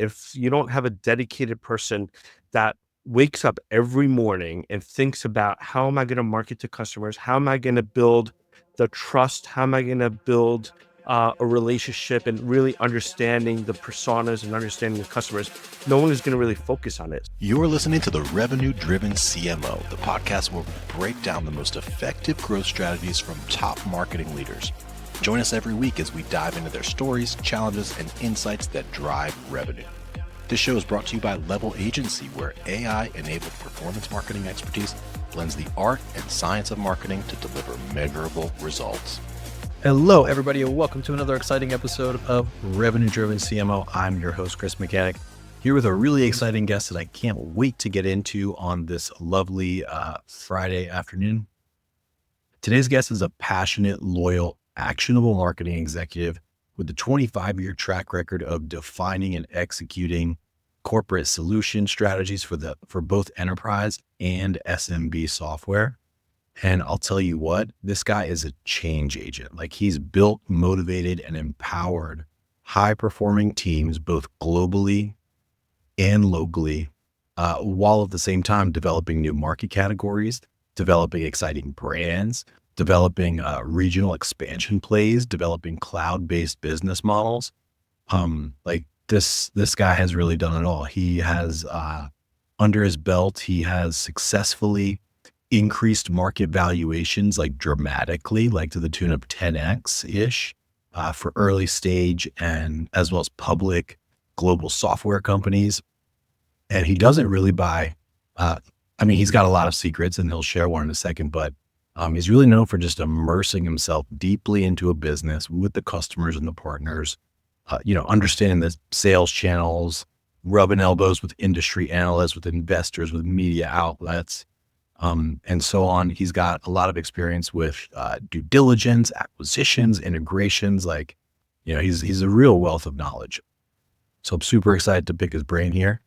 if you don't have a dedicated person that wakes up every morning and thinks about how am I going to market to customers? How am I going to build the trust? How am I going to build a relationship and really understanding the personas and understanding the customers? No one is going to really focus on it. You're listening to the Revenue-Driven CMO, the podcast where we break down the most effective growth strategies from top marketing leaders. Join us every week as we dive into their stories, challenges, and insights that drive revenue. This show is brought to you by Level Agency, where AI-enabled performance marketing expertise blends the art and science of marketing to deliver measurable results. Hello, everybody, and welcome to another exciting episode of Revenue-Driven CMO. I'm your host, Chris Mechanic, here with a really exciting guest that I can't wait to get into on this lovely Friday afternoon. Today's guest is a passionate, loyal, actionable marketing executive with a 25-year track record of defining and executing corporate solution strategies for both enterprise and SMB software. And I'll tell you what, this guy is a change agent. Like, he's built, motivated, and empowered high-performing teams both globally and locally, while at the same time developing new market categories, developing exciting brands, developing regional expansion plays, developing cloud-based business models. Like this guy has really done it all. He has, under his belt, he has successfully increased market valuations like dramatically, like to the tune of 10x-ish for early stage and as well as public global software companies. And he doesn't really buy, he's got a lot of secrets and he'll share one in a second, but he's really known for just immersing himself deeply into a business with the customers and the partners, understanding the sales channels, rubbing elbows with industry analysts, with investors, with media outlets, and so on. He's got a lot of experience with due diligence, acquisitions, integrations. He's a real wealth of knowledge. So I'm super excited to pick his brain here.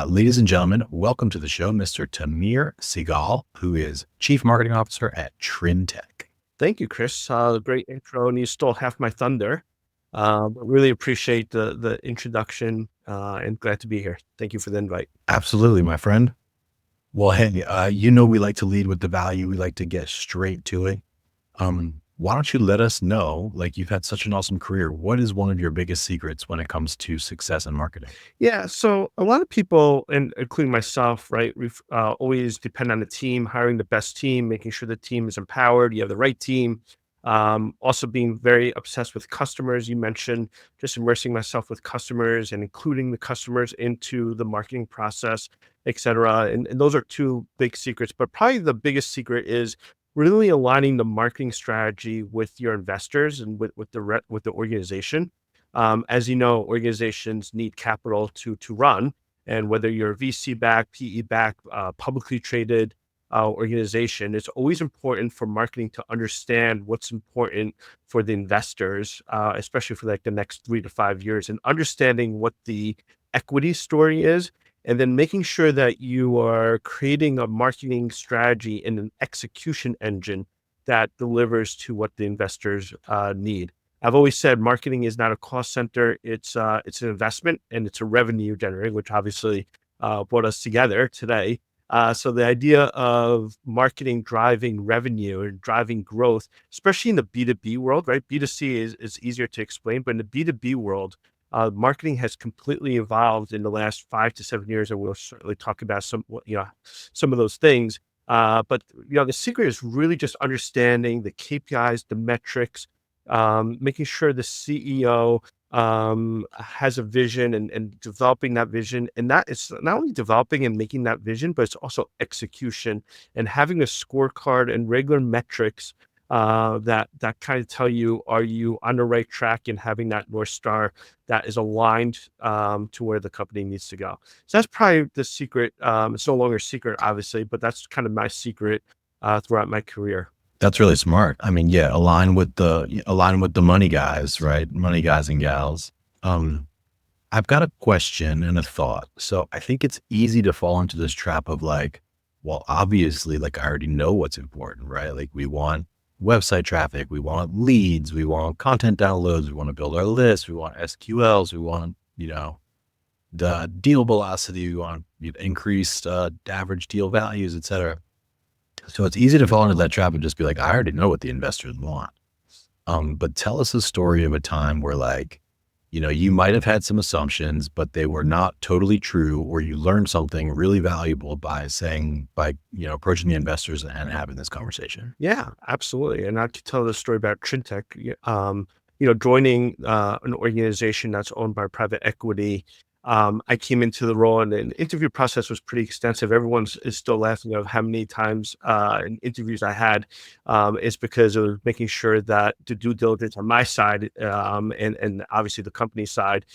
Ladies and gentlemen, welcome to the show, Mr. Tamir Sigal, who is Chief Marketing Officer at Trintech. Thank you, Chris. Great intro, and you stole half my thunder. Really appreciate the introduction and glad to be here. Thank you for the invite. Absolutely, my friend. Well, hey, we like to lead with the value. We like to get straight to it. Why don't you let us know, like, you've had such an awesome career. What is one of your biggest secrets when it comes to success in marketing? Yeah, so a lot of people, and including myself, right, we've always depend on the team, hiring the best team, making sure the team is empowered, you have the right team. Also being very obsessed with customers. You mentioned just immersing myself with customers and including the customers into the marketing process, et cetera. And those are two big secrets, but probably the biggest secret is really aligning the marketing strategy with your investors and with the organization. As you know, organizations need capital to run, and whether you're VC backed, PE backed, publicly traded organization, it's always important for marketing to understand what's important for the investors, especially for like the next 3 to 5 years, and understanding what the equity story is, and then making sure that you are creating a marketing strategy and an execution engine that delivers to what the investors need. I've always said marketing is not a cost center. It's an investment and it's a revenue generator, which obviously brought us together today. So the idea of marketing driving revenue and driving growth, especially in the B2B world, right? B2C is easier to explain, but in the B2B world, marketing has completely evolved in the last 5 to 7 years, and we'll certainly talk about some of those things. But the secret is really just understanding the KPIs, the metrics, making sure the CEO has a vision and developing that vision. And that is not only developing and making that vision, but it's also execution and having a scorecard and regular metrics that kind of tell you, are you on the right track, and having that North Star that is aligned to where the company needs to go. So that's probably the secret. It's no longer a secret, obviously, but that's kind of my secret throughout my career. That's really smart. Align with the money guys, right? Money guys and gals. I've got a question and a thought. So I think it's easy to fall into this trap of like, well, obviously, like, I already know what's important, right? Like, we want website traffic, we want leads, we want content downloads, we want to build our list, we want SQLs, we want, the deal velocity, we want increased average deal values, et cetera. So it's easy to fall into that trap and just be like, I already know what the investors want. But tell us a story of a time where like, you might have had some assumptions, but they were not totally true, or you learned something really valuable by approaching the investors and having this conversation. Yeah, absolutely. And I could tell the story about Trintech, joining an organization that's owned by private equity. I came into the role and the interview process was pretty extensive. Is still laughing of how many times in interviews I had. It's because it was making sure that the due diligence on my side and obviously the company side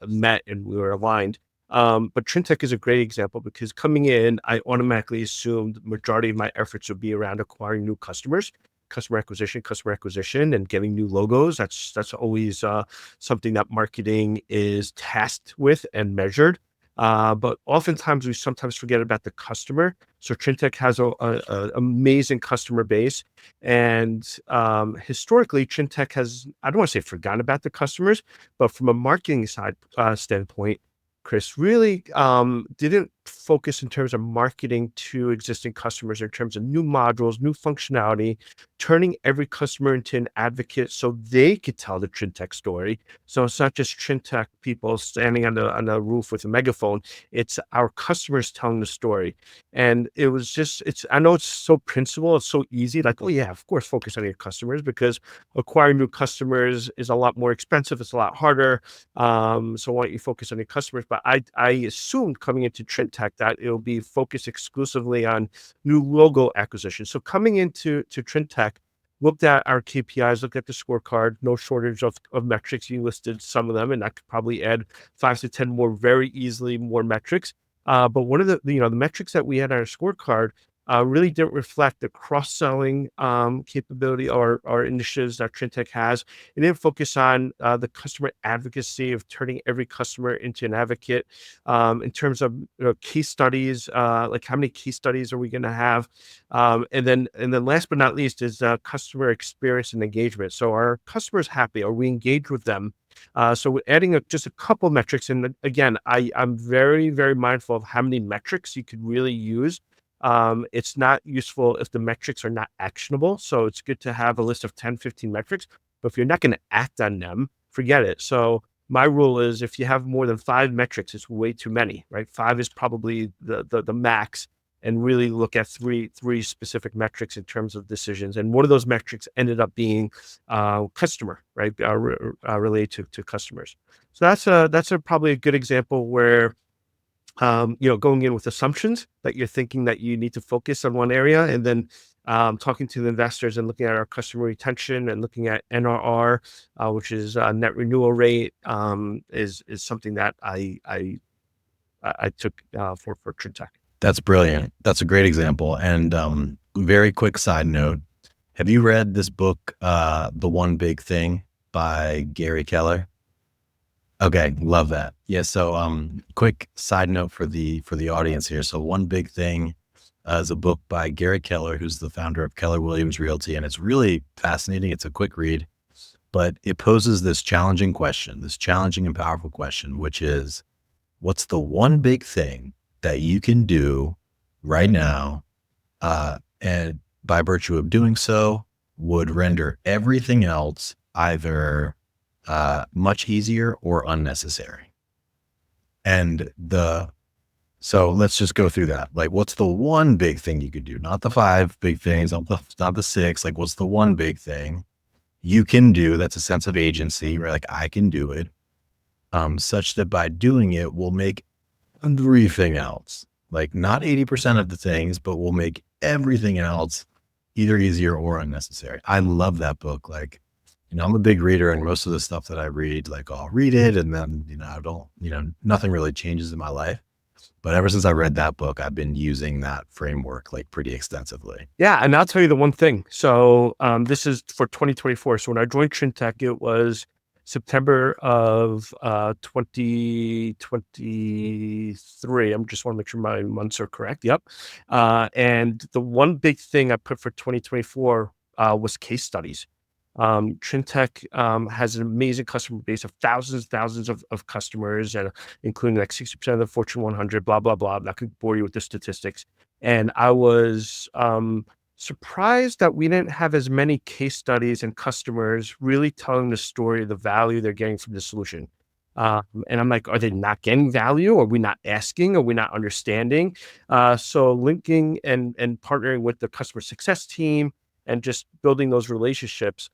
met and we were aligned. But Trintech is a great example because coming in, I automatically assumed the majority of my efforts would be around acquiring new customers, customer acquisition, and getting new logos. That's always something that marketing is tasked with and measured. But oftentimes we sometimes forget about the customer. So Trintech has a amazing customer base, and historically, Trintech has, I don't want to say forgotten about the customers, but from a marketing side standpoint, Chris, really didn't focus in terms of marketing to existing customers in terms of new modules, new functionality, turning every customer into an advocate so they could tell the Trintech story. So it's not just Trintech people standing on the roof with a megaphone, it's our customers telling the story. And it was just, I know it's so principle, it's so easy, like, oh yeah, of course, focus on your customers because acquiring new customers is a lot more expensive, it's a lot harder. So why don't you focus on your customers? But I assumed coming into Trintech that it'll be focused exclusively on new logo acquisition. So coming into Trintech, looked at our KPIs, looked at the scorecard, no shortage of metrics. You listed some of them, and I could probably add 5 to 10 more very easily, more metrics. But one of the metrics that we had on our scorecard really didn't reflect the cross-selling capability or initiatives that Trintech has. It didn't focus on the customer advocacy of turning every customer into an advocate in terms of case studies, like how many case studies are we going to have? And then last but not least is customer experience and engagement. So are customers happy? Are we engaged with them? So we're adding just a couple metrics. And again, I'm very, very mindful of how many metrics you could really use. It's not useful if the metrics are not actionable. So it's good to have a list of 10, 15 metrics, but if you're not going to act on them, forget it. So my rule is if you have more than 5 metrics, it's way too many, right? 5 is probably the max, and really look at three specific metrics in terms of decisions. And one of those metrics ended up being customer, right? Related to customers. So that's probably a good example where going in with assumptions that you're thinking that you need to focus on one area, and then talking to the investors and looking at our customer retention and looking at NRR, which is net renewal rate, is something that I took for Trintech. That's brilliant. That's a great example. And very quick side note, have you read this book, The One Big Thing by Gary Keller? Okay, love that. Yeah. So, quick side note for the audience here. So, One Big Thing is a book by Gary Keller, who's the founder of Keller Williams Realty, and it's really fascinating. It's a quick read, but it poses this challenging and powerful question, which is, what's the one big thing that you can do right now, and by virtue of doing so, would render everything else either much easier or unnecessary? So let's just go through that. Like, what's the one big thing you could do? Not the 5 big things, not the 6. Like, what's the one big thing you can do that's a sense of agency, right? Like, I can do it, such that by doing it, we'll make everything else, like not 80% of the things, but we'll make everything else either easier or unnecessary. I love that book. Like, I'm a big reader, and most of the stuff that I read, like I'll read it and then, I don't, nothing really changes in my life. But ever since I read that book, I've been using that framework like pretty extensively. Yeah, and I'll tell you the one thing. So this is for 2024. So when I joined Trintech, it was September of 2023. I just want to make sure my months are correct. Yep. And the one big thing I put for 2024 was case studies. Trintech has an amazing customer base of thousands of customers, and including like 60% of the Fortune 100, blah, blah, blah. I'm not going to bore you with the statistics. And I was surprised that we didn't have as many case studies and customers really telling the story of the value they're getting from the solution. And I'm like, are they not getting value? Are we not asking? Are we not understanding? So linking and partnering with the customer success team and just building those relationships.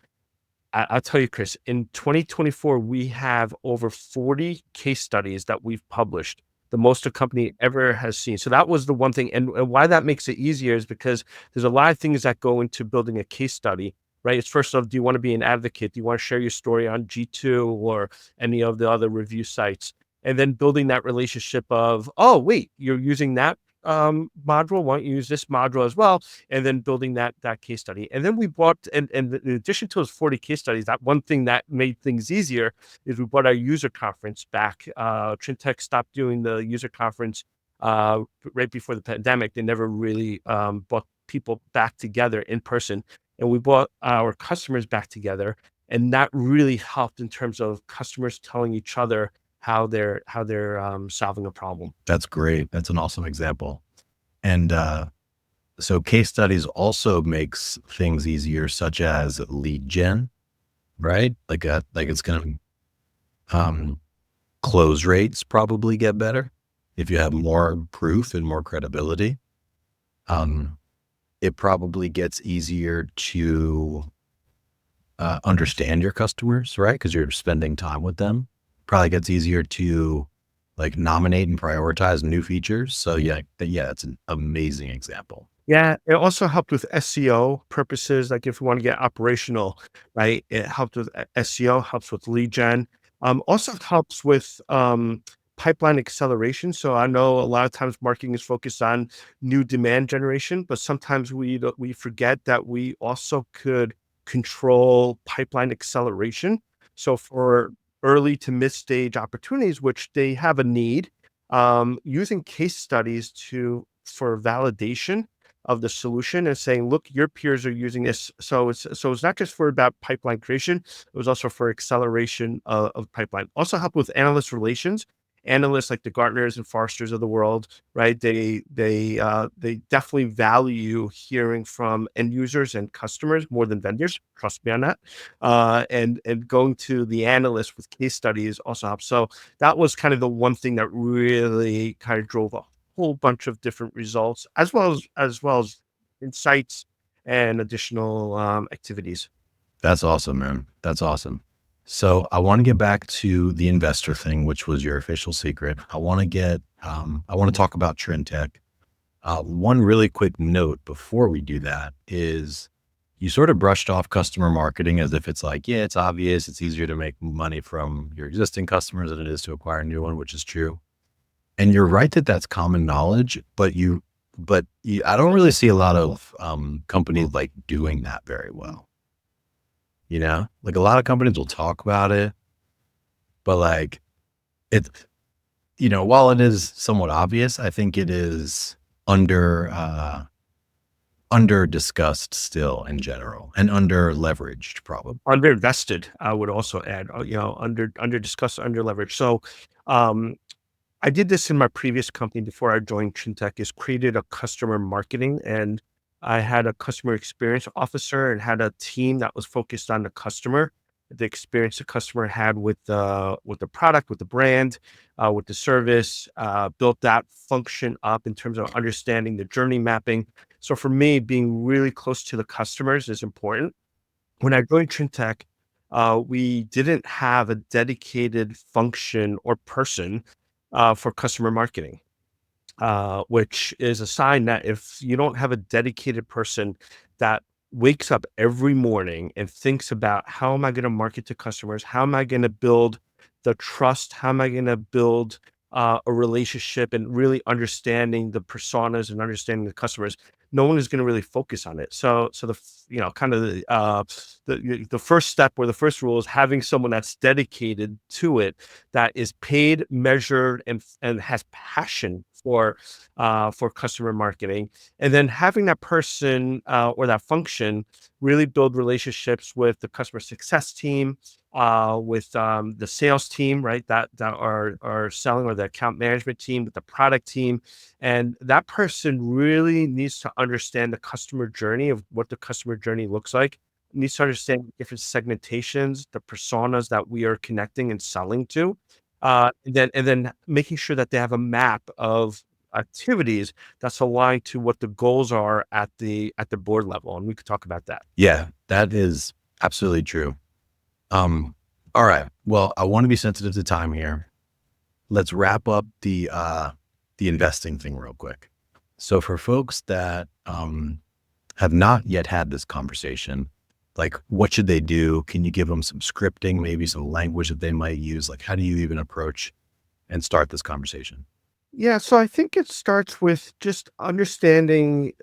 I'll tell you, Chris, in 2024, we have over 40 case studies that we've published, the most a company ever has seen. So that was the one thing. And why that makes it easier is because there's a lot of things that go into building a case study, right? It's first off, do you want to be an advocate? Do you want to share your story on G2 or any of the other review sites? And then building that relationship of, oh, wait, you're using that module. Why don't you use this module as well? And then building that case study. And then we brought, and in addition to those 40 case studies, that one thing that made things easier is we brought our user conference back. Trintech stopped doing the user conference right before the pandemic. They never really brought people back together in person. And we brought our customers back together. And that really helped in terms of customers telling each other how they're solving a problem. That's great. That's an awesome example. And so case studies also makes things easier, such as lead gen, right? Like it's going to close rates probably get better if you have more proof and more credibility. It probably gets easier to understand your customers, right? Because you're spending time with them. Probably gets easier to like nominate and prioritize new features. So yeah, that's an amazing example. Yeah, it also helped with SEO purposes. Like if we want to get operational, right? It helped with SEO, helps with lead gen. Also helps with pipeline acceleration. So I know a lot of times marketing is focused on new demand generation, but sometimes we forget that we also could control pipeline acceleration. So for early to mid stage opportunities, which they have a need, using case studies for validation of the solution and saying, look, your peers are using this. So it's not just for about pipeline creation, it was also for acceleration of pipeline. Also help with analyst relations. Analysts like the Gartners and Forresters of the world, right? They definitely value hearing from end users and customers more than vendors. Trust me on that. And going to the analysts with case studies also helps. So that was kind of the one thing that really kind of drove a whole bunch of different results, as well as insights and additional activities. That's awesome, man. That's awesome. So I want to get back to the investor thing, which was your official secret. I want to talk about Trintech. One really quick note before we do that is you sort of brushed off customer marketing as if it's like, yeah, it's obvious. It's easier to make money from your existing customers than it is to acquire a new one, which is true. And you're right that that's common knowledge, but I don't really see a lot of companies like doing that very well. You know, like a lot of companies will talk about it, but like it, while it is somewhat obvious, I think it is under discussed still in general and under leveraged probably. Underinvested, I would also add, under discussed, under leveraged. So, I did this in my previous company before I joined Trintech, is created a customer marketing, and I had a customer experience officer and had a team that was focused on the customer, the experience the customer had with the product, with the brand, with the service, built that function up in terms of understanding the journey mapping. So for me, being really close to the customers is important. When I joined Trintech, we didn't have a dedicated function or person for customer marketing, which is a sign that if you don't have a dedicated person that wakes up every morning and thinks about how am I going to market to customers, how am I going to build the trust, how am I going to build a relationship, and really understanding the personas and understanding the customers, no one is going to really focus on it. So kind of the first step or the first rule is having someone that's dedicated to it, that is paid, measured, and has passion for customer marketing, and then having that person or that function really build relationships with the customer success team, with the sales team, right? That are selling, or the account management team, with the product team, and that person really needs to understand the customer journey of what the customer journey looks like. Needs to understand different segmentations, the personas that we are connecting and selling to, and then making sure that they have a map of activities that's aligned to what the goals are at the board level, and we could talk about that. Yeah, that is absolutely true. All right. Well, I want to be sensitive to time here. Let's wrap up the investing thing real quick. So for folks that have not yet had this conversation, like what should they do? Can you give them some scripting, maybe some language that they might use? Like how do you even approach and start this conversation? Yeah, so I think it starts with just understanding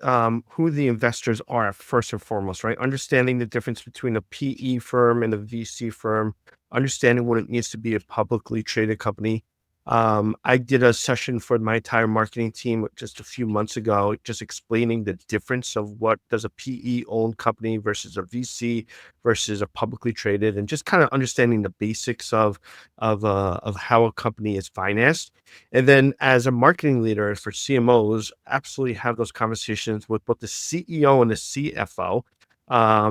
who the investors are first and foremost, right? Understanding the difference between a PE firm and a VC firm, understanding what it means to be a publicly traded company. I did a session for my entire marketing team just a few months ago, just explaining the difference of what does a PE-owned company versus a VC versus a publicly traded, and just kind of understanding the basics of how a company is financed. And then as a marketing leader for CMOs, absolutely have those conversations with both the CEO and the CFO.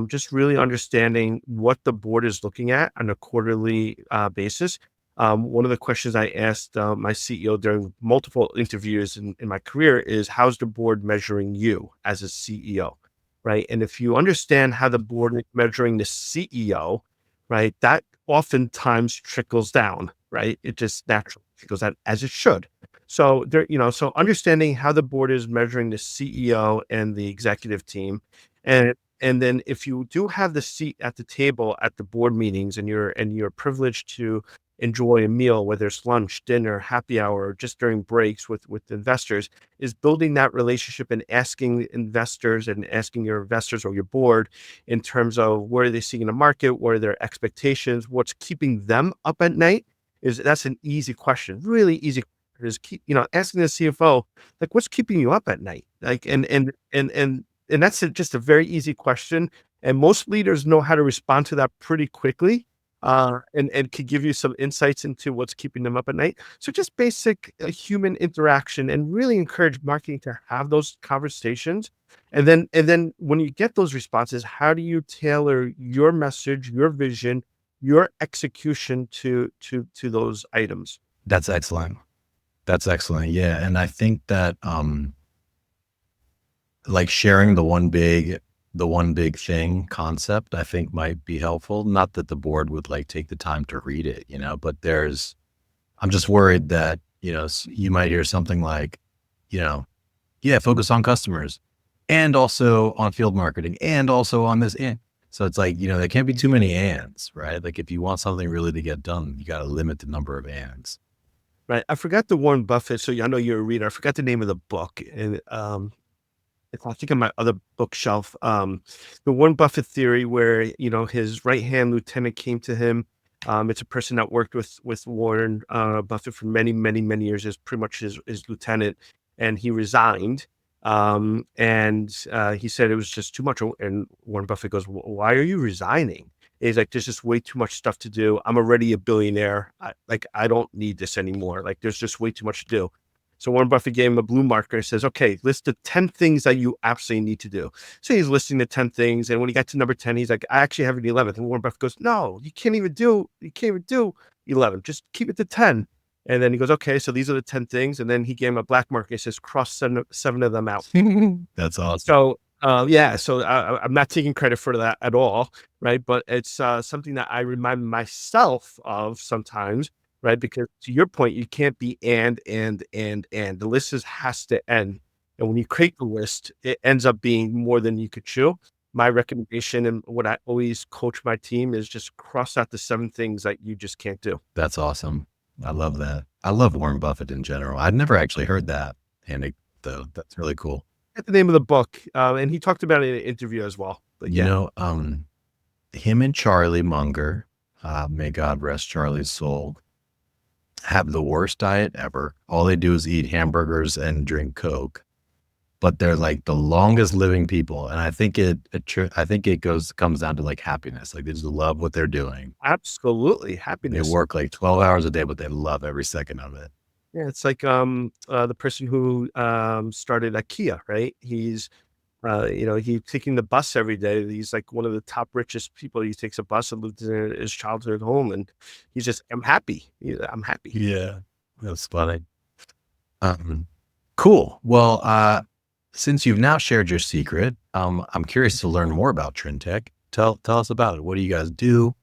Just really understanding what the board is looking at on a quarterly basis. One of the questions I asked my CEO during multiple interviews in my career is, how's the board measuring you as a CEO? Right. And if you understand how the board is measuring the CEO, right, that oftentimes trickles down, right? It just naturally trickles down, as it should. So there, so understanding how the board is measuring the CEO and the executive team, and then if you do have the seat at the table at the board meetings, and you're privileged to enjoy a meal, whether it's lunch, dinner, happy hour, or just during breaks with investors, is building that relationship and asking investors and asking your investors or your board in terms of where are they seeing in the market, what are their expectations, what's keeping them up at night. That's an easy question, really easy. Is asking the CFO, like, what's keeping you up at night, like, and that's just a very easy question, and most leaders know how to respond to that pretty quickly, and could give you some insights into what's keeping them up at night. So just basic human interaction, and really encourage marketing to have those conversations. And then when you get those responses, how do you tailor your message, your vision, your execution to those items? That's excellent. That's excellent. Yeah. And I think that, like sharing the one big thing concept, I think might be helpful. Not that the board would like take the time to read it, but I'm just worried that, you might hear something like, yeah, focus on customers and also on field marketing and also on this. And so it's like, there can't be too many ands, right? Like if you want something really to get done, you got to limit the number of ands. Right. I forgot the Warren Buffett. So I know you're a reader. I forgot the name of the book, and it's, I think, on my other bookshelf. The Warren Buffett theory, where his right hand lieutenant came to him. It's a person that worked with Warren Buffett for many, many, many years, as pretty much his lieutenant, and he resigned. And he said it was just too much. And Warren Buffett goes, "Why are you resigning?" He's like, "There's just way too much stuff to do. I'm already a billionaire. I don't need this anymore. Like, there's just way too much to do." So Warren Buffett gave him a blue marker and says, "Okay, list the 10 things that you absolutely need to do." So he's listing the 10 things. And when he got to number 10, he's like, "I actually have an 11th." And Warren Buffett goes, "No, you can't even do 11. Just keep it to 10. And then he goes, "Okay, so these are the 10 things." And then he gave him a black marker. He says, "Cross seven of them out." That's awesome. So, yeah, so I'm not taking credit for that at all, right? But it's something that I remind myself of sometimes, right? Because to your point, you can't be and the list has to end. And when you create the list, it ends up being more than you could chew. My recommendation, and what I always coach my team, is just cross out the 7 things that you just can't do. That's awesome. I love that. I love Warren Buffett in general. I'd never actually heard that anecdote though. That's really cool. Get the name of the book, and he talked about it in an interview as well. But yeah. Him and Charlie Munger, may God rest Charlie's soul, have the worst diet ever. All they do is eat hamburgers and drink Coke. but they're like the longest living people. And I think comes down to like happiness. Like they just love what they're doing. Absolutely. They Happiness. work like 12 hours a day, but they love every second of it. Yeah, it's like the person who started IKEA, right? He's he's taking the bus every day. He's like one of the top richest people. He takes a bus and lives in his childhood home, and he's just, I'm happy. I'm happy. Yeah. That's funny. Um, cool. Well, since you've now shared your secret, I'm curious to learn more about Trintech. Tell us about it. What do you guys do?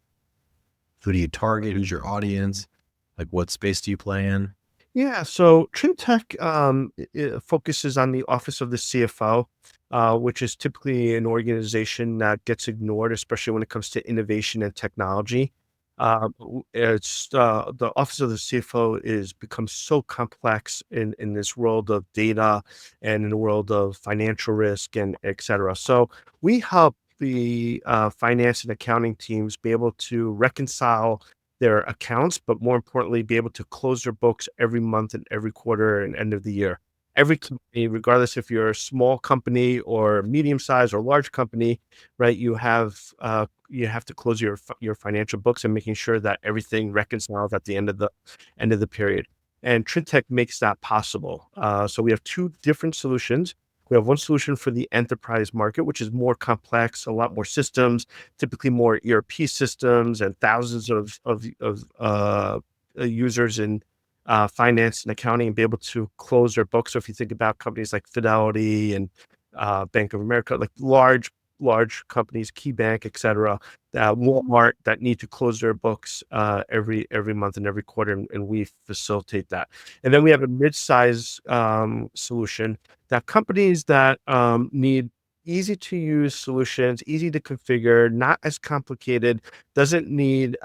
Who do you target? Who's your audience? Like what space do you play in? Yeah, so Trintech focuses on the office of the CFO, which is typically an organization that gets ignored, especially when it comes to innovation and technology. It's the office of the CFO is becomes so complex in this world of data and in the world of financial risk and et cetera. So we help the finance and accounting teams be able to reconcile their accounts, but more importantly, be able to close their books every month and every quarter and end of the year. Every company, regardless if you're a small company or medium size or large company, right? You have to close your financial books and making sure that everything reconciles at the end of the period. And Trintech makes that possible. So we have two different solutions. We have one solution for the enterprise market, which is more complex, a lot more systems, typically more ERP systems and thousands of users in finance and accounting, and be able to close their books. So if you think about companies like Fidelity and Bank of America, like large companies, KeyBank, et cetera, Walmart, that need to close their books every month and every quarter, and we facilitate that. And then we have a mid-size solution that companies that need easy to use solutions, easy to configure, not as complicated, doesn't need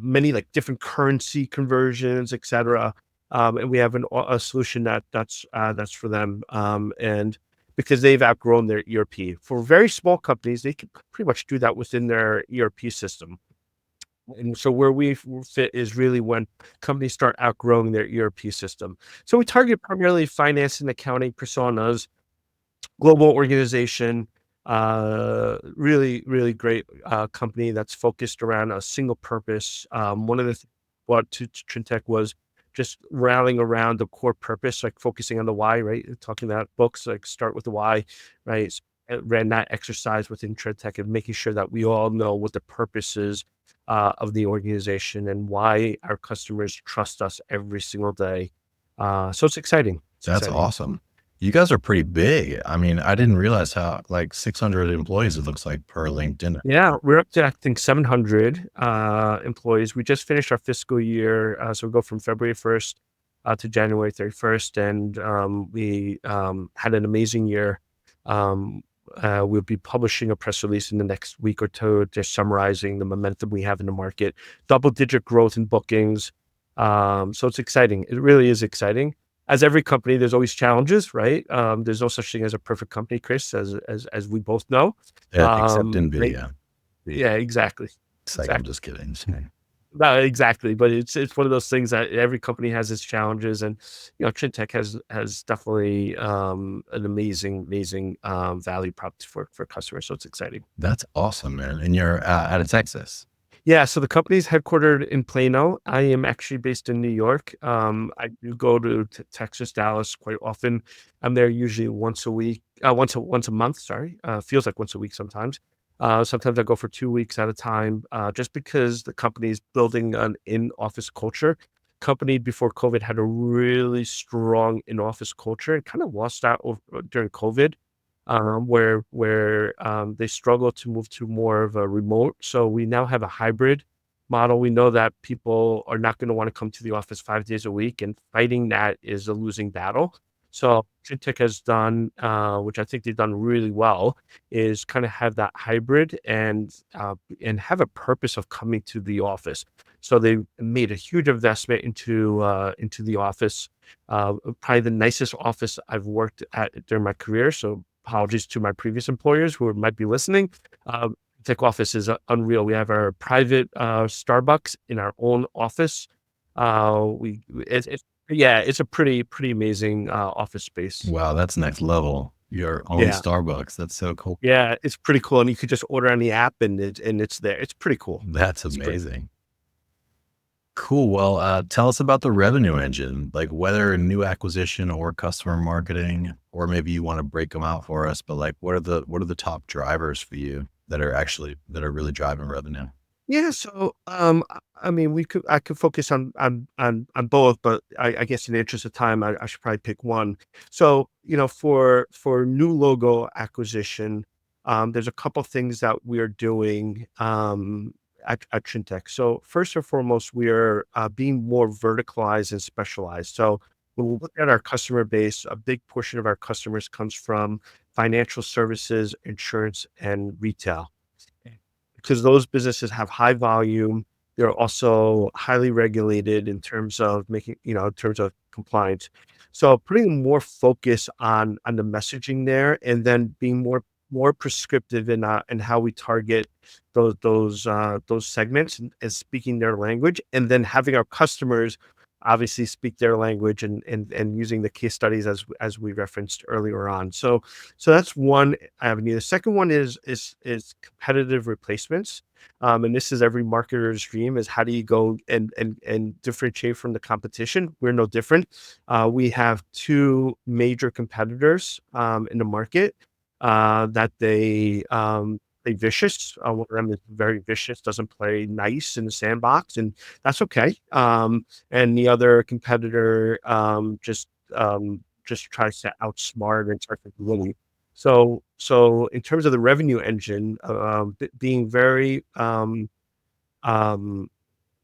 many like different currency conversions, et cetera. And we have a solution that's for them. And because they've outgrown their ERP. For very small companies, they can pretty much do that within their ERP system. And so where we fit is really when companies start outgrowing their ERP system. So we target primarily finance and accounting personas, global organization, really great company that's focused around a single purpose. One of the what to Trintech was just rallying around the core purpose, like focusing on the why, right? Talking about books, like start with the why, right? Ran that exercise within Trintech and making sure that we all know what the purpose is of the organization and why our customers trust us every single day. So it's exciting. That's awesome. You guys are pretty big. I mean, I didn't realize how like 600 employees it looks like per LinkedIn. Yeah, we're up to, I think, 700 employees. We just finished our fiscal year. So we go from February 1st to January 31st. And we had an amazing year. We'll be publishing a press release in the next week or two, just summarizing the momentum we have in the market, double-digit growth in bookings. So it's exciting. It really is exciting. As every company, there's always challenges, right? There's no such thing as a perfect company, Chris, as we both know. Except Right? NVIDIA. Yeah, exactly. It's like, I'm just kidding. No, exactly. But it's one of those things that every company has its challenges, and Trintech has definitely an amazing value prop for customers. So it's exciting. That's awesome, man. And you're out of Texas. Yeah, so the company's headquartered in Plano. I am actually based in New York. I do go to Texas, Dallas quite often. I'm there usually once a week, once a month. Sorry, feels like once a week sometimes. Sometimes I go for 2 weeks at a time, just because the company's building an in-office culture. Company before COVID had a really strong in-office culture and kind of lost that during COVID. Where they struggle to move to more of a remote. So we now have a hybrid model. We know that people are not going to want to come to the office 5 days a week, and fighting that is a losing battle. So Trintech has done, which I think they've done really well, is kind of have that hybrid and have a purpose of coming to the office. So they made a huge investment into the office, probably the nicest office I've worked at during my career. So apologies to my previous employers who might be listening. Tech office is unreal. We have our private Starbucks in our own office. It's a pretty amazing office space. Wow, that's next level. your own Yeah. Starbucks. That's so cool. Yeah. It's pretty cool. And you could just order on the app and it's there. It's pretty cool. That's It's pretty amazing. Cool. Well, tell us about the revenue engine, like whether new acquisition or customer marketing, or maybe you want to break them out for us, but like, what are the top drivers for you that are really driving revenue? Yeah, so I mean, I could focus on both, but I guess in the interest of time, I should probably pick one. So for new logo acquisition, there's a couple things that we are doing at Trintech. So first and foremost, we are being more verticalized and specialized. So when we look at our customer base, a big portion of our customers comes from financial services, insurance, and retail because those businesses have high volume. They're also highly regulated in terms of in terms of compliance. So putting more focus on the messaging there, and then being more prescriptive in how we target those segments and speaking their language, and then having our customers obviously speak their language and using the case studies as we referenced earlier on. So that's one avenue. The second one is competitive replacements. And this is every marketer's dream is how do you go and differentiate from the competition? We're no different. We have two major competitors in the market that they vicious. One of them is very vicious, doesn't play nice in the sandbox, and that's okay. And the other competitor just tries to outsmart and tries to bully. So in terms of the revenue engine, being very um,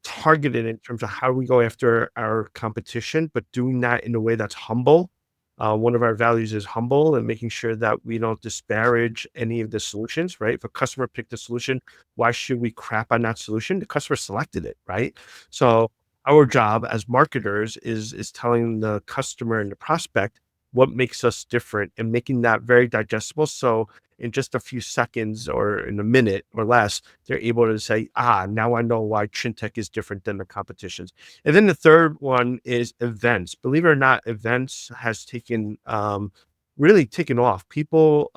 targeted in terms of how we go after our competition, but doing that in a way that's humble. One of our values is humble and making sure that we don't disparage any of the solutions, right? If a customer picked a solution, why should we crap on that solution? The customer selected it, right? So our job as marketers is telling the customer and the prospect what makes us different and making that very digestible. So in just a few seconds or in a minute or less, they're able to say, now I know why Trintech is different than the competitions. And then the third one is events. Believe it or not, events has really taken off. People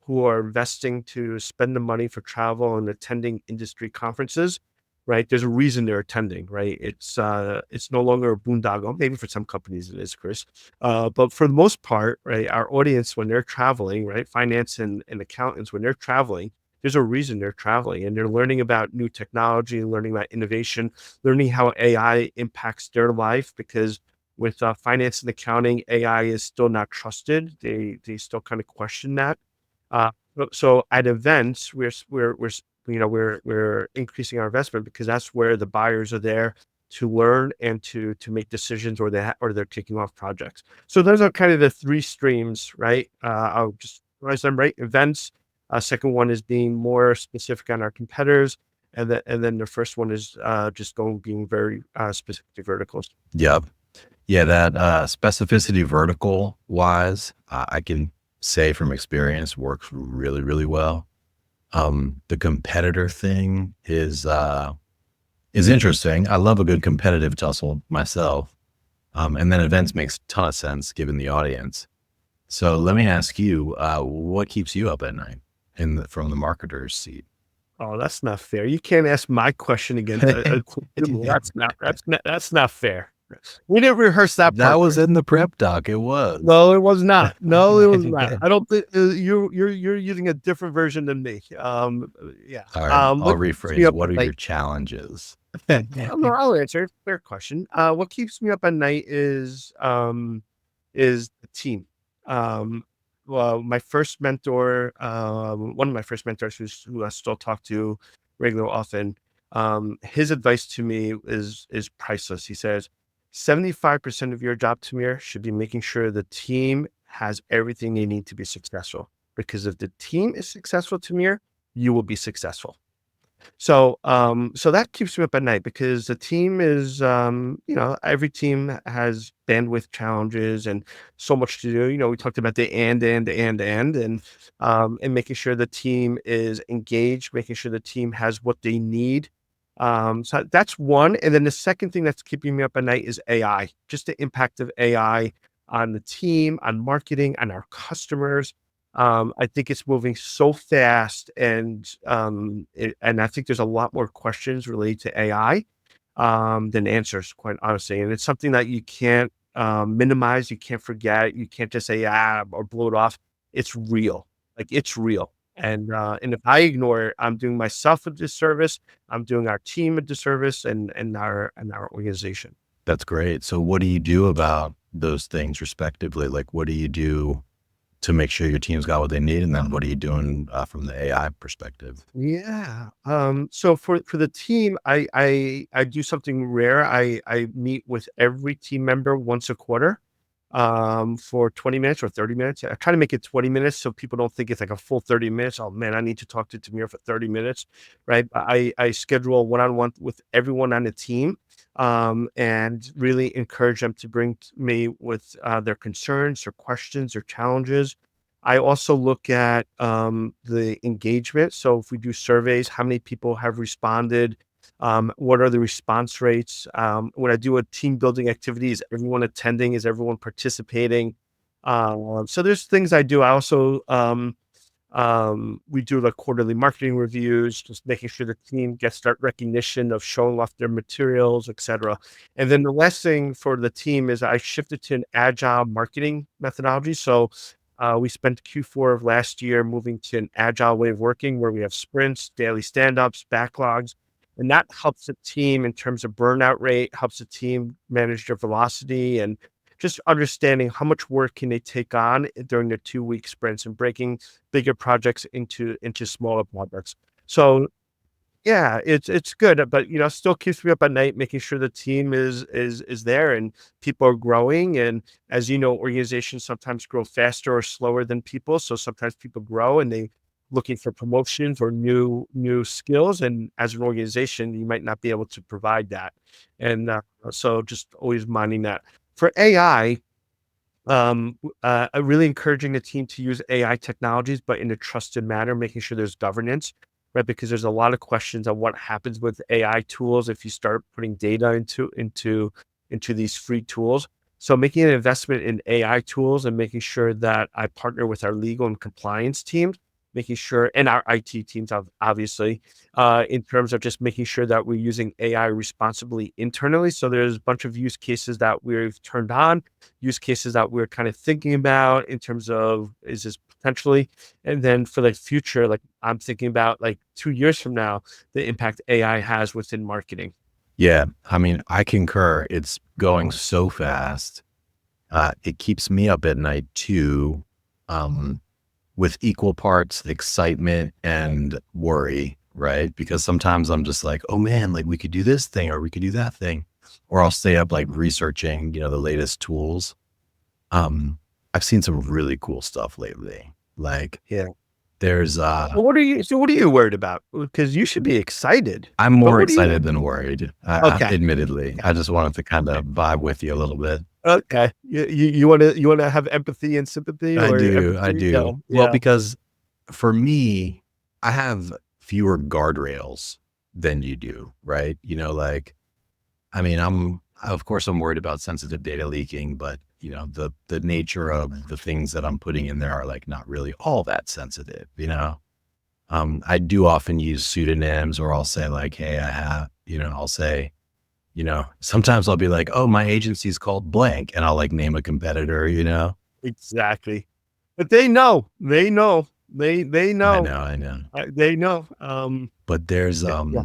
who are investing to spend the money for travel and attending industry conferences, right? There's a reason they're attending, right? It's no longer a boondoggle. Maybe for some companies it is, Chris. But for the most part, right, our audience when they're traveling, right, finance and accountants when they're traveling, there's a reason they're traveling and they're learning about new technology, learning about innovation, learning how AI impacts their life because with finance and accounting, AI is still not trusted. They still kind of question that. So at events, we're increasing our investment because that's where the buyers are there to learn and to make decisions or they're kicking off projects. So those are kind of the three streams, right? I'll just summarize them, right? Events. Second one is being more specific on our competitors. And then the first one is just being very specific to verticals. Yep. Yeah, that specificity vertical wise, I can say from experience works really, really well. The competitor thing is interesting. I love a good competitive tussle myself. And then events makes a ton of sense given the audience. So let me ask you, what keeps you up at night from the marketer's seat? Oh, that's not fair. You can't ask my question again. That's not fair. We didn't rehearse that That part, was Chris. in the prep doc. It was. No, it was not. No, it was not. I don't think you're using a different version than me. Yeah. All right, I'll What keeps me rephrase. up What at are your night? challenges? No, I'll answer. Fair question. What keeps me up at night is the team. Um, well, my first mentor, one of my first mentors who I still talk to regularly often, his advice to me is priceless. He says, 75% of your job, Tamir, should be making sure the team has everything they need to be successful. Because if the team is successful, Tamir, you will be successful. So that keeps me up at night because the team is, every team has bandwidth challenges and so much to do. We talked about the and making sure the team is engaged, making sure the team has what they need. So that's one. And then the second thing that's keeping me up at night is AI, just the impact of AI on the team, on marketing, on our customers. I think it's moving so fast, and I think there's a lot more questions related to AI than answers, quite honestly. And it's something that you can't minimize, you can't forget, you can't just say or blow it off. It's real, like it's real. And if I ignore it, I'm doing myself a disservice. I'm doing our team a disservice, and our organization. That's great. So what do you do about those things respectively? Like, what do you do to make sure your team's got what they need? And then what are you doing from the AI perspective? Yeah. So for the team, I do something rare. I meet with every team member once a quarter, for 20 minutes or 30 minutes. I try to make it 20 minutes so people don't think it's like a full 30 minutes. Oh man, I need to talk to Tamir for 30 minutes, right? But I schedule one-on-one with everyone on the team, and really encourage them to bring me with their concerns, their questions, their challenges. I also look at the engagement. So if we do surveys, how many people have responded? What are the response rates? When I do a team building activity, is everyone attending? Is everyone participating? So there's things I do. I also we do the quarterly marketing reviews, just making sure the team gets that recognition of showing off their materials, etc. And then the last thing for the team is I shifted to an agile marketing methodology. So we spent Q4 of last year moving to an agile way of working where we have sprints, daily stand-ups, backlogs, and that helps the team in terms of burnout rate, helps the team manage their velocity, and just understanding how much work can they take on during their 2-week sprints and breaking bigger projects into smaller projects. So yeah, it's good, but still keeps me up at night, making sure the team is there and people are growing. And as you know, organizations sometimes grow faster or slower than people. So sometimes people grow and they looking for promotions or new skills. And as an organization, you might not be able to provide that. And so just always minding that. For AI, really encouraging the team to use AI technologies, but in a trusted manner, making sure there's governance, right? Because there's a lot of questions on what happens with AI tools if you start putting data into these free tools. So making an investment in AI tools and making sure that I partner with our legal and compliance teams, making sure, and our IT teams, obviously, in terms of just making sure that we're using AI responsibly internally. So there's a bunch of use cases that we've turned on, use cases that we're kind of thinking about in terms of, is this potentially, and then for the future, like I'm thinking about like 2 years from now, the impact AI has within marketing. Yeah. I mean, I concur. It's going so fast. It keeps me up at night too. With equal parts excitement and worry, right? Because sometimes I'm just like, oh man, like we could do this thing or we could do that thing. Or I'll stay up like researching, the latest tools. I've seen some really cool stuff lately. Like Yeah. there's Well, what are you worried about? Because you should be excited. I'm But more what are you excited than worried. Okay. Admittedly, I just wanted to kind of vibe with you a little bit. Okay. You wanna have empathy and sympathy I or do. I empathy? do. No. Well, Yeah. because for me, I have fewer guardrails than you do, right? Like, I mean, of course, I'm worried about sensitive data leaking, but the nature of the things that I'm putting in there are like not really all that sensitive. I do often use pseudonyms, or I'll say like, hey, I'll say, sometimes I'll be like, oh, my agency's called blank, and I'll like name a competitor. Exactly. But they know. They know. They I know. know, I know. They know. But there's, Yeah.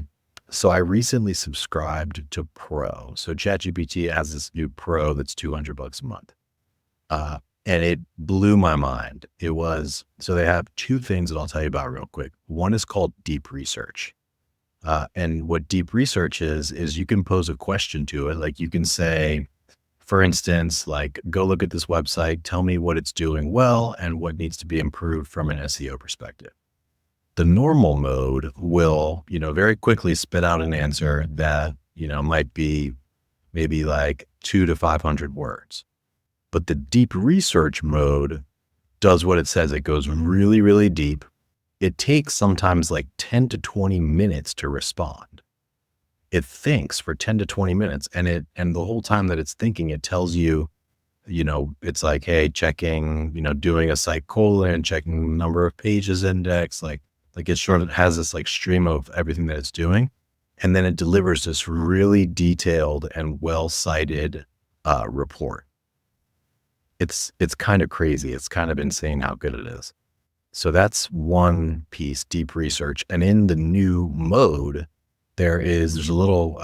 so I recently subscribed to Pro. So ChatGPT has this new Pro that's $200 a month. And it blew my mind. So they have two things that I'll tell you about real quick. One is called deep research. And what deep research is you can pose a question to it. Like you can say, for instance, like, go look at this website, tell me what it's doing well and what needs to be improved from an SEO perspective. The normal mode will, very quickly spit out an answer that, might be maybe like 200 to 500 words. But the deep research mode does what it says. It goes really, really deep. It takes sometimes like 10 to 20 minutes to respond. It thinks for 10 to 20 minutes and the whole time that it's thinking, it tells you it's like, hey, checking, doing a site colon, checking the number of pages index, like it sort of has this like stream of everything that it's doing. And then it delivers this really detailed and well-cited report. It's kind of crazy. It's kind of insane how good it is. So that's one piece, deep research. And in the new mode, there's a little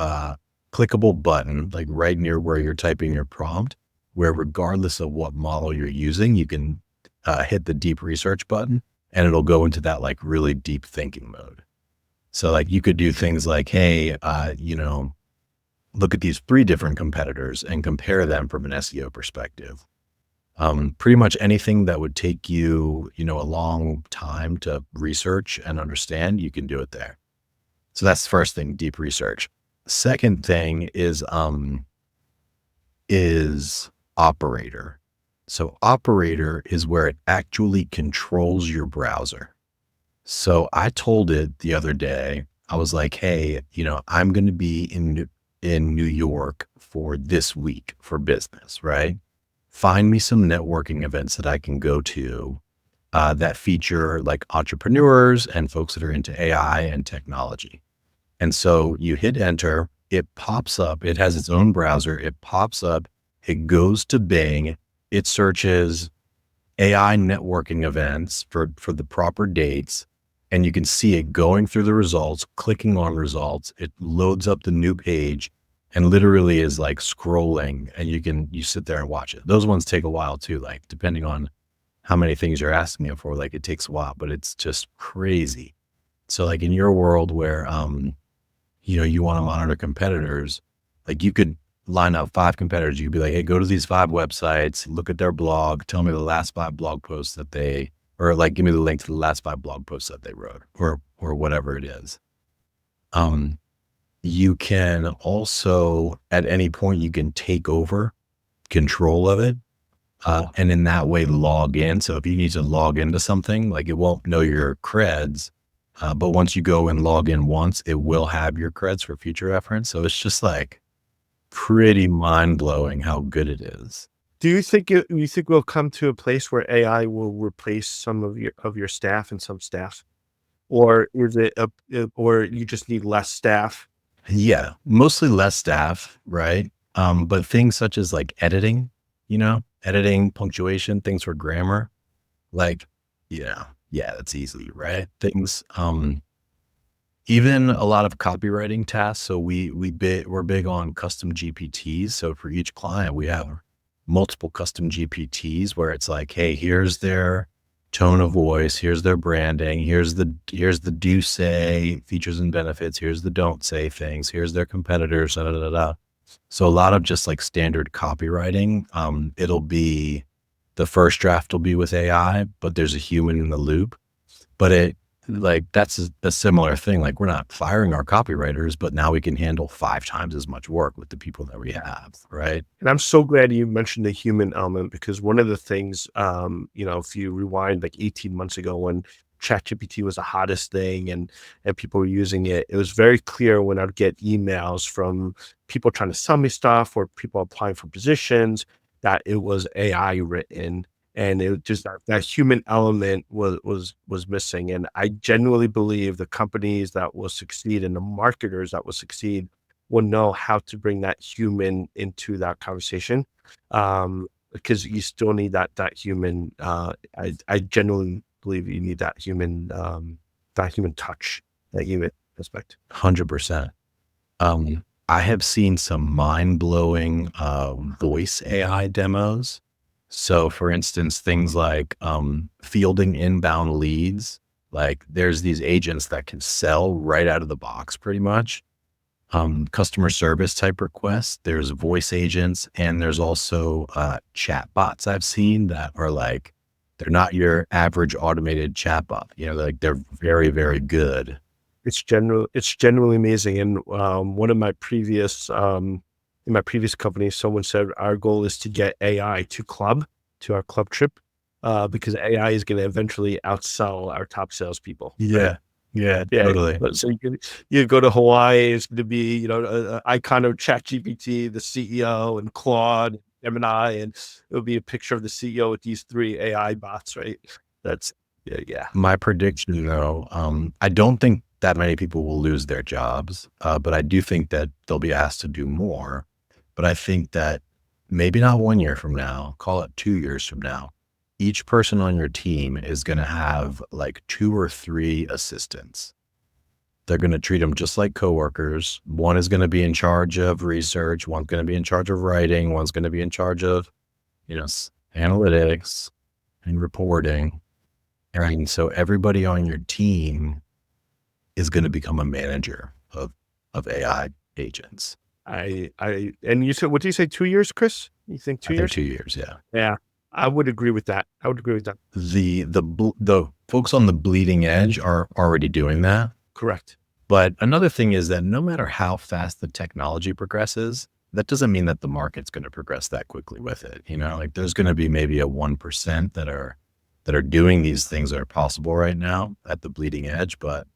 clickable button, like right near where you're typing your prompt, where regardless of what model you're using, you can hit the deep research button and it'll go into that like really deep thinking mode. So like you could do things like, hey, look at these 3 different competitors and compare them from an SEO perspective. Pretty much anything that would take you, a long time to research and understand, you can do it there. So that's the first thing, deep research. Second thing is operator. So operator is where it actually controls your browser. So I told it the other day, I was like, hey, I'm going to be in New York for this week for business, right? Find me some networking events that I can go to that feature like entrepreneurs and folks that are into AI and technology. And so you hit enter, it pops up, it has its own browser, it pops up, it goes to Bing, it searches AI networking events for the proper dates, and you can see it going through the results, clicking on results, it loads up the new page, and literally is like scrolling, and you sit there and watch it. Those ones take a while too, like depending on how many things you're asking it for, like it takes a while, but it's just crazy. So like in your world where, you want to monitor competitors, like you could line up 5 competitors. You'd be like, hey, go to these 5 websites, look at their blog, tell me the last 5 blog posts or like, give me the link to the last 5 blog posts that they wrote or whatever it is. You can also, at any point, you can take over control of it. And in that way, log in. So if you need to log into something, like it won't know your creds. But once you go and log in once, it will have your creds for future reference. So it's just like pretty mind blowing how good it is. Do you think we'll come to a place where AI will replace some of your staff and some staff? Or is it or you just need less staff? Yeah, mostly less staff, right? But things such as like editing, editing, punctuation, things for grammar, like, yeah, that's easy, right? Things, even a lot of copywriting tasks. So we're big on custom GPTs. So for each client, we have multiple custom GPTs where it's like, hey, here's their tone of voice, here's their branding, here's the do say features and benefits, here's the don't say things, here's their competitors, da, da, da, da. So a lot of just like standard copywriting. It'll be the first draft will be with AI, but there's a human in the loop. But that's a similar thing. Like we're not firing our copywriters, but now we can handle 5 times as much work with the people that we have, right? And I'm so glad you mentioned the human element, because one of the things, if you rewind like 18 months ago when ChatGPT was the hottest thing and people were using it, it was very clear when I'd get emails from people trying to sell me stuff or people applying for positions that it was AI written. And it just that human element was missing. And I genuinely believe the companies that will succeed and the marketers that will succeed will know how to bring that human into that conversation, because you still need that human. I genuinely believe you need that human touch, that human aspect. 100%. I have seen some mind-blowing voice AI demos. So for instance, things like fielding inbound leads, like there's these agents that can sell right out of the box pretty much. Customer service type requests, there's voice agents, and there's also chat bots I've seen that are like, they're not your average automated chat bot, they're very, very good. It's genuinely amazing. And one of my previous in my previous company, someone said our goal is to get AI to our club trip, because AI is going to eventually outsell our top salespeople. Right? Yeah, Yeah. totally. So you go to Hawaii, it's going to be, an icon of ChatGPT, the CEO, and Claude. Gemini, and it'll be a picture of the CEO with these 3 AI bots, right? That's yeah, yeah. My prediction, though, I don't think that many people will lose their jobs, but I do think that they'll be asked to do more. But I think that maybe not 1 year from now, call it 2 years from now, each person on your team is going to have like 2 or 3 assistants. They're going to treat them just like coworkers. One is going to be in charge of research. One's going to be in charge of writing. One's going to be in charge of, analytics and reporting. And so everybody on your team is going to become a manager of AI agents. And you said, what do you say, 2 years, Chris? You think 2 I think years? 2 years. Yeah. Yeah, I would agree with that. I would agree with that. The folks on the bleeding edge are already doing that. Correct. But another thing is that no matter how fast the technology progresses, that doesn't mean that the market's going to progress that quickly with it. Like there's going to be maybe a 1% that are doing these things that are possible right now at the bleeding edge. But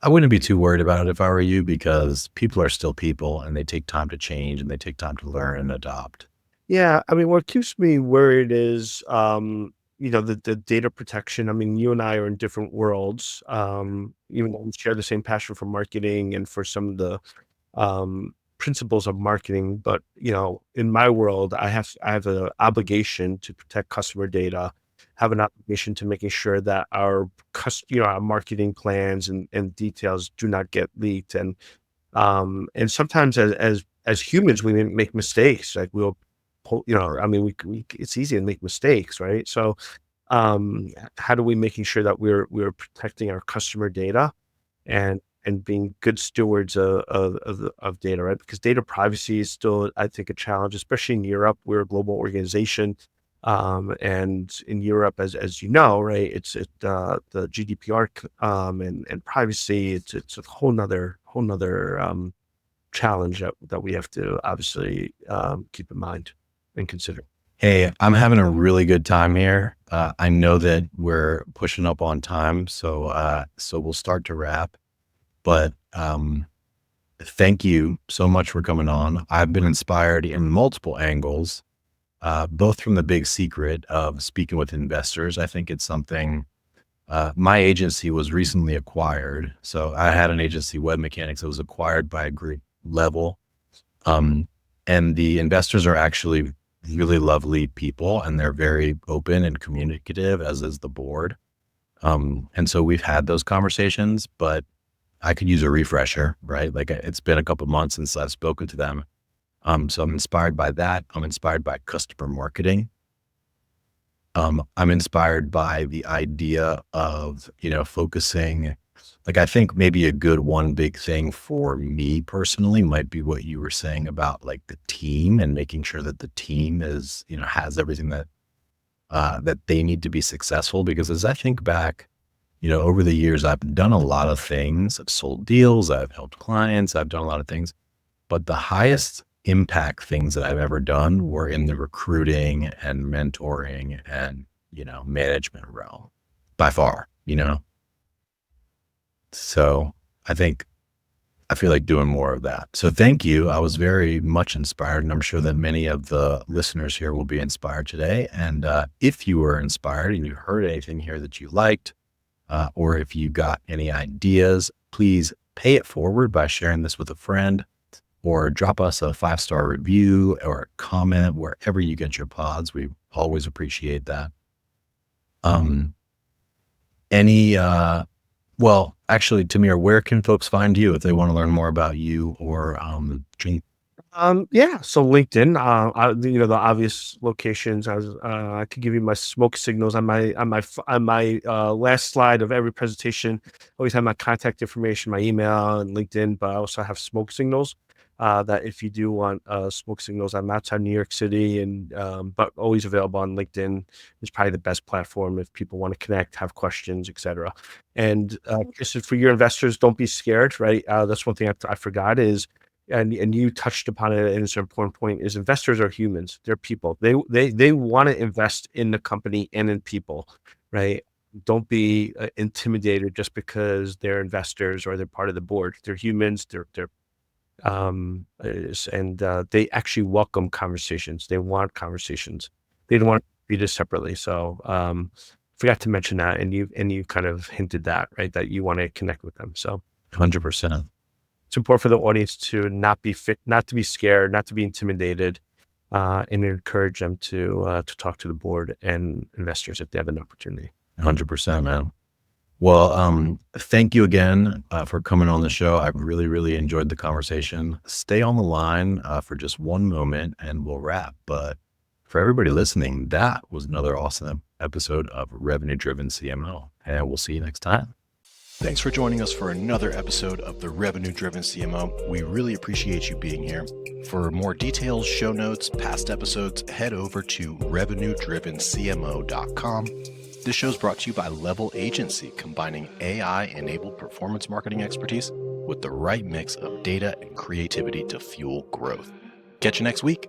I wouldn't be too worried about it if I were you, because people are still people and they take time to change and they take time to learn and adopt. Yeah, I mean, what keeps me worried is, the data protection. I mean, you and I are in different worlds, even though we share the same passion for marketing and for some of the principles of marketing. But in my world, I have an obligation to protect customer data, have an obligation to making sure that our marketing plans and details do not get leaked. And sometimes as humans, we make mistakes. Like I mean, we it's easy to make mistakes, right? So, how do we making sure that we're protecting our customer data and being good stewards of data, right? Because data privacy is still, I think, a challenge, especially in Europe. We're a global organization, and in Europe, as you know, right, the GDPR and privacy. It's a whole nother challenge that we have to obviously keep in mind and consider. Hey, I'm having a really good time here. I know that we're pushing up on time, so we'll start to wrap. But thank you so much for coming on. I've been inspired in multiple angles, both from the big secret of speaking with investors. I think it's something. My agency was recently acquired, so I had an agency, Web Mechanics, that was acquired by a group level, and the investors are actually really lovely people, and they're very open and communicative, as is the board. And so we've had those conversations, but I could use a refresher, right? Like it's been a couple of months since I've spoken to them. So I'm inspired by that. I'm inspired by customer marketing. I'm inspired by the idea of, focusing. Like, I think maybe a good one big thing for me personally might be what you were saying about like the team and making sure that the team is, has everything that they need to be successful. Because as I think back, over the years, I've done a lot of things. I've sold deals, I've helped clients, I've done a lot of things, but the highest impact things that I've ever done were in the recruiting and mentoring and, management realm by far, So I feel like doing more of that. So thank you. I was very much inspired, and I'm sure that many of the listeners here will be inspired today. And if you were inspired and you heard anything here that you liked, or if you got any ideas, please pay it forward by sharing this with a friend, or drop us a 5-star review or a comment wherever you get your pods. We always appreciate that. Well, actually, Tamir, where can folks find you if they want to learn more about you or Dream? Yeah. So LinkedIn, the obvious locations. I could give you my smoke signals on my last slide of every presentation. Always have my contact information, my email, and LinkedIn. But I also have smoke signals. That if you do want smoke signals, I'm outside New York City, and but always available on LinkedIn. Is probably the best platform if people want to connect, have questions, etc. And just for your investors, don't be scared. Right. That's one thing I forgot is. And you touched upon it, and it's an important point, is investors are humans. They're people. They want to invest in the company and in people, right? Don't be intimidated just because they're investors or they're part of the board. They're humans. They're They actually welcome conversations. They want conversations. They don't want to be this separately. So forgot to mention that, and you kind of hinted that, right, that you want to connect with them. So 100%. it's important for the audience to not be not to be scared, not to be intimidated, and encourage them to talk to the board and investors if they have an opportunity. 100%, man. Well, thank you again for coming on the show. I really, really enjoyed the conversation. Stay on the line for just one moment and we'll wrap. But for everybody listening, that was another awesome episode of Revenue Driven CMO. And we'll see you next time. Thanks for joining us for another episode of the Revenue-Driven CMO. We really appreciate you being here. For more details, show notes, past episodes, head over to revenue-drivencmo.com. This show is brought to you by Level Agency, combining AI-enabled performance marketing expertise with the right mix of data and creativity to fuel growth. Catch you next week.